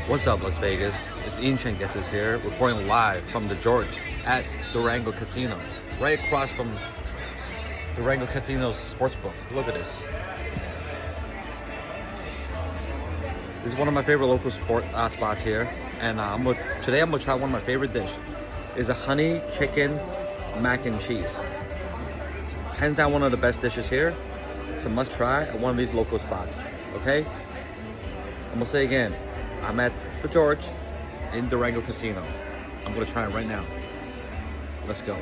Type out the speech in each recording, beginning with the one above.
What's up, Las Vegas? It's Ian Chen Guesses here, reporting live from the George at Durango Casino, right across from Durango Casino's sportsbook. Look at this. This is one of my favorite local spots here, and today I'm gonna try one of my favorite dishes. It's a honey chicken mac and cheese. Hands down, one of the best dishes here. It's a must try at one of these local spots. Okay? I'm gonna say again. I'm at the George in Durango Casino. I'm gonna try it right now. Let's go.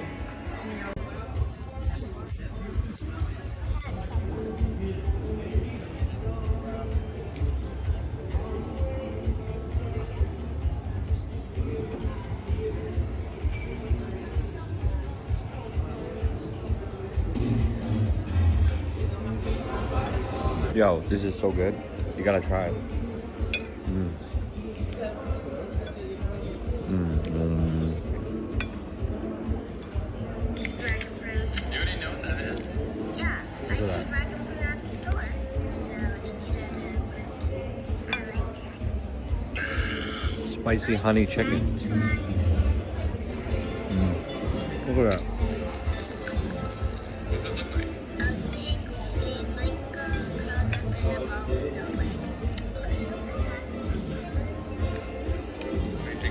Yo, this is so good. You gotta try it. Dragon fruit. You already know what that is. Yeah, I Look at that. see dragon fruit at the store. So it's needed. I like it. Spicy honey chicken. Look at that. What does it look like?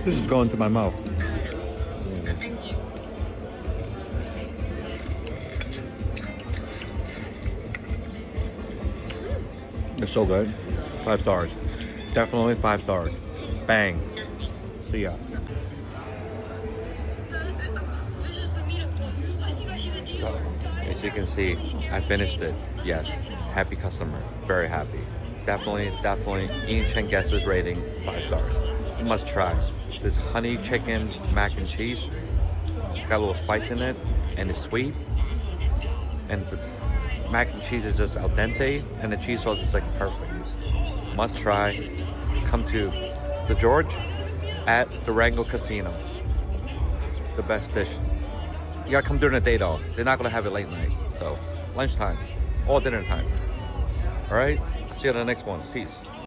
This is going to my mouth. It's so good. 5 stars. Definitely 5 stars. Bang. See ya. So, as you can see, I finished it. Yes. Happy customer. Very happy. Definitely Ian Chen Guesses rating 5 stars. You must try. This honey chicken mac and cheese. Got a little spice in it, and it's sweet. And the mac and cheese is just al dente, and the cheese sauce is like perfect. Must try. Come to the George at Durango Casino. The best dish. You gotta come during the day though. They're not gonna have it late night. So lunchtime or dinner time. All right. See you on the next one. Peace.